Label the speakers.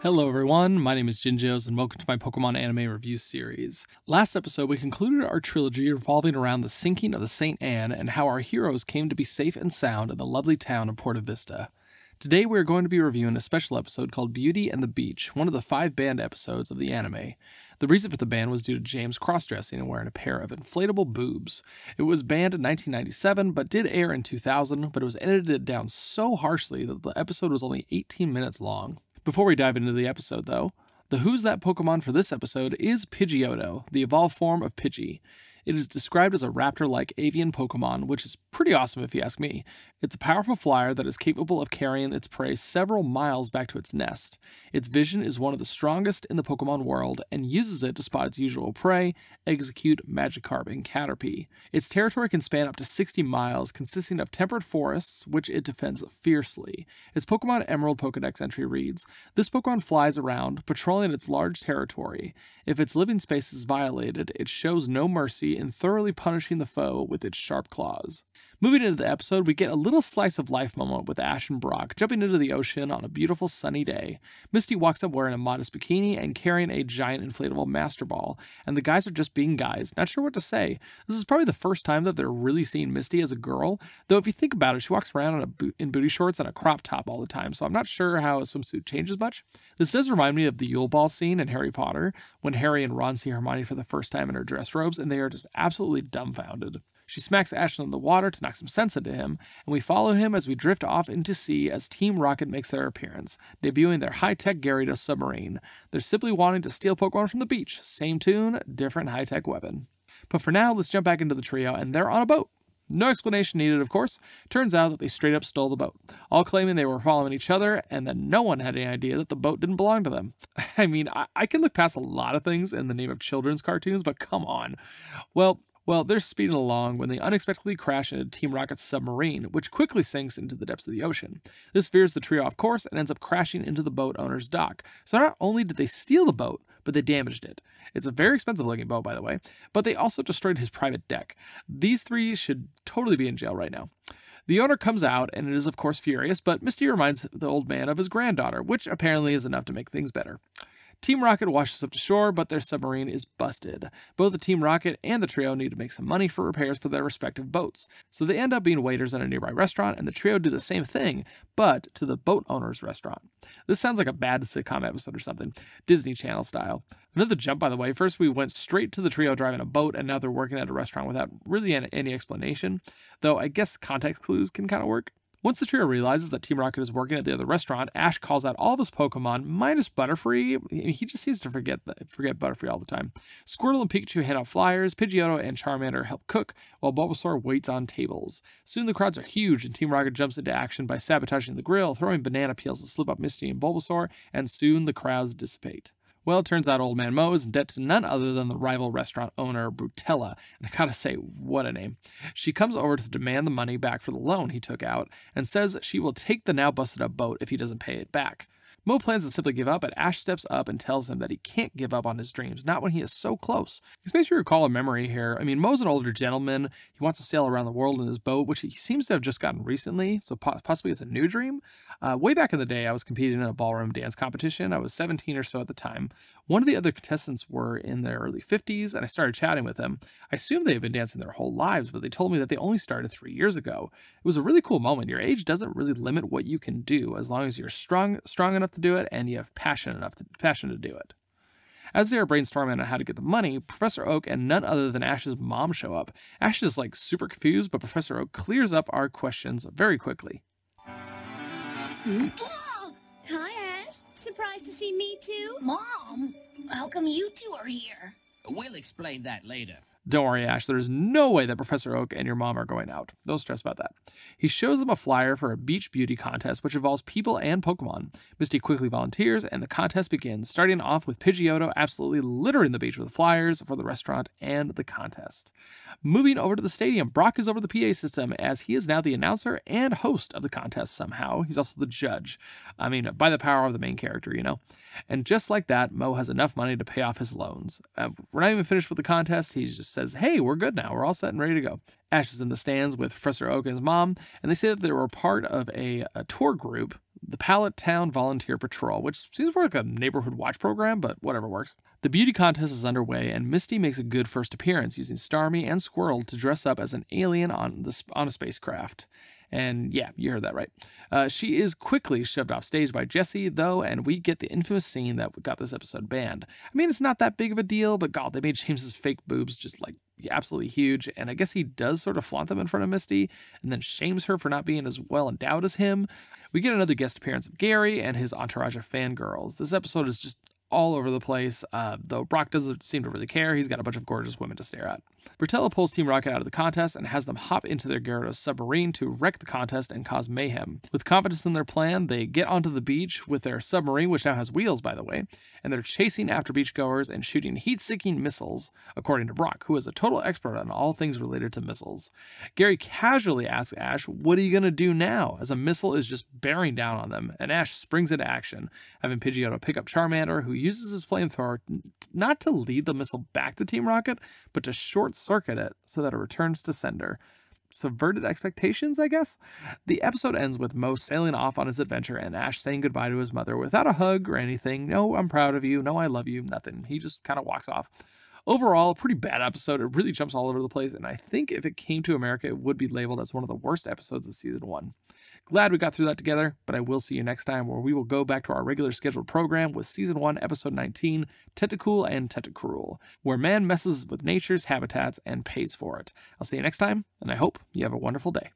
Speaker 1: Hello everyone, my name is Jinjoz and welcome to my Pokemon anime review series. Last episode we concluded our trilogy revolving around the sinking of the St. Anne and how our heroes came to be safe and sound in the lovely town of Porta Vista. Today we are going to be reviewing a special episode called Beauty and the Beach, one of the 5 banned episodes of the anime. The reason for the ban was due to James cross-dressing and wearing a pair of inflatable boobs. It was banned in 1997 but did air in 2000, but it was edited down so harshly that the episode was only 18 minutes long. Before we dive into the episode, though, the Who's That Pokemon for this episode is Pidgeotto, the evolved form of Pidgey. It is described as a raptor-like avian Pokemon, which is pretty awesome if you ask me. It's a powerful flyer that is capable of carrying its prey several miles back to its nest. Its vision is one of the strongest in the Pokemon world, and uses it to spot its usual prey, execute Magikarp and Caterpie. Its territory can span up to 60 miles, consisting of temperate forests, which it defends fiercely. Its Pokemon Emerald Pokedex entry reads, "This Pokemon flies around, patrolling its large territory. If its living space is violated, it shows no mercy in thoroughly punishing the foe with its sharp claws." Moving into the episode, we get a little slice of life moment with Ash and Brock jumping into the ocean on a beautiful sunny day. Misty walks up wearing a modest bikini and carrying a giant inflatable Master Ball, and the guys are just being guys, not sure what to say. This is probably the first time that they're really seeing Misty as a girl, though if you think about it, she walks around in booty shorts and a crop top all the time, so I'm not sure how a swimsuit changes much. This does remind me of the Yule Ball scene in Harry Potter, when Harry and Ron see Hermione for the first time in her dress robes, and they are just absolutely dumbfounded. She smacks Ash in the water to knock some sense into him, and we follow him as we drift off into sea as Team Rocket makes their appearance, debuting their high-tech Gyarados submarine. They're simply wanting to steal Pokemon from the beach. Same tune, different high-tech weapon. But for now, let's jump back into the trio, and they're on a boat. No explanation needed, of course. Turns out that they straight up stole the boat, all claiming they were following each other, and that no one had any idea that the boat didn't belong to them. I mean, I can look past a lot of things in the name of children's cartoons, but come on. Well, they're speeding along when they unexpectedly crash into Team Rocket's submarine, which quickly sinks into the depths of the ocean. This veers the trio off course and ends up crashing into the boat owner's dock. So not only did they steal the boat, but they damaged it. It's a very expensive looking boat, by the way, but they also destroyed his private deck. These 3 should totally be in jail right now. The owner comes out and is of course furious, but Misty reminds the old man of his granddaughter, which apparently is enough to make things better. Team Rocket washes up to shore, but their submarine is busted. Both the Team Rocket and the trio need to make some money for repairs for their respective boats, so they end up being waiters at a nearby restaurant, and the trio do the same thing, but to the boat owner's restaurant. This sounds like a bad sitcom episode or something, Disney Channel style. Another jump, by the way. First we went straight to the trio driving a boat, and now they're working at a restaurant without really any explanation, though I guess context clues can kind of work. Once the trio realizes that Team Rocket is working at the other restaurant, Ash calls out all of his Pokemon, minus Butterfree. He just seems to forget Butterfree all the time. Squirtle and Pikachu hand out flyers, Pidgeotto and Charmander help cook, while Bulbasaur waits on tables. Soon the crowds are huge, and Team Rocket jumps into action by sabotaging the grill, throwing banana peels to slip up Misty and Bulbasaur, and soon the crowds dissipate. Well, it turns out Old Man Mo is in debt to none other than the rival restaurant owner, Brutella, and I gotta say, what a name. She comes over to demand the money back for the loan he took out, and says she will take the now busted up boat if he doesn't pay it back. Mo plans to simply give up, but Ash steps up and tells him that he can't give up on his dreams, not when he is so close. This makes me recall a memory here. I mean, Mo's an older gentleman. He wants to sail around the world in his boat, which he seems to have just gotten recently, so possibly it's a new dream. Way back in the day, I was competing in a ballroom dance competition. I was 17 or so at the time. One of the other contestants were in their early 50s, and I started chatting with them. I assumed they had been dancing their whole lives, but they told me that they only started 3 years ago. It was a really cool moment. Your age doesn't really limit what you can do, as long as you're strong enough to do it and you have passion to do it. As they are brainstorming on how to get the money, Professor Oak and none other than Ash's mom show up. Ash is like super confused, but Professor Oak clears up our questions very quickly.
Speaker 2: Oh, hi, Ash. Surprised to see me too?
Speaker 3: Mom, how come you 2 are here?
Speaker 4: We'll explain that later.
Speaker 1: Don't worry, Ash, there's no way that Professor Oak and your mom are going out. Don't stress about that. He shows them a flyer for a beach beauty contest which involves people and Pokemon. Misty quickly volunteers, and the contest begins, starting off with Pidgeotto absolutely littering the beach with flyers for the restaurant and the contest. Moving over to the stadium, Brock is over the PA system as he is now the announcer and host of the contest somehow. He's also the judge. I mean, by the power of the main character, you know. And just like that, Mo has enough money to pay off his loans. We're not even finished with the contest. He just says, hey, we're good now. We're all set and ready to go. Ash is in the stands with Professor Oak and his mom, and they say that they were part of a tour group the Pallet Town Volunteer Patrol, which seems more like a neighborhood watch program, but whatever works. The beauty contest is underway, and Misty makes a good first appearance using Starmie and Squirrel to dress up as an alien on a spacecraft. And yeah, you heard that right. She is quickly shoved off stage by Jesse, though, and we get the infamous scene that got this episode banned. I mean, it's not that big of a deal, but God, they made James's fake boobs just like absolutely huge, and I guess he does sort of flaunt them in front of Misty, and then shames her for not being as well endowed as him. We get another guest appearance of Gary and his entourage of fangirls. This episode is just all over the place, though Brock doesn't seem to really care. He's got a bunch of gorgeous women to stare at. Bertella pulls Team Rocket out of the contest and has them hop into their Gyarados submarine to wreck the contest and cause mayhem. With confidence in their plan, they get onto the beach with their submarine, which now has wheels, by the way, and they're chasing after beachgoers and shooting heat-seeking missiles, according to Brock, who is a total expert on all things related to missiles. Gary casually asks Ash, "What are you going to do now?" as a missile is just bearing down on them, and Ash springs into action, having Pidgeotto pick up Charmander, who uses his flamethrower not to lead the missile back to Team Rocket, but to short-circuit it so that it returns to sender. Subverted expectations, I guess? The episode ends with Mo sailing off on his adventure and Ash saying goodbye to his mother without a hug or anything. No, I'm proud of you. No, I love you. Nothing. He just kind of walks off. Overall, a pretty bad episode. It really jumps all over the place, and I think if it came to America, it would be labeled as one of the worst episodes of Season 1. Glad we got through that together, but I will see you next time where we will go back to our regular scheduled program with Season 1, Episode 19, Tentacool and Tentacruel, where man messes with nature's habitats and pays for it. I'll see you next time, and I hope you have a wonderful day.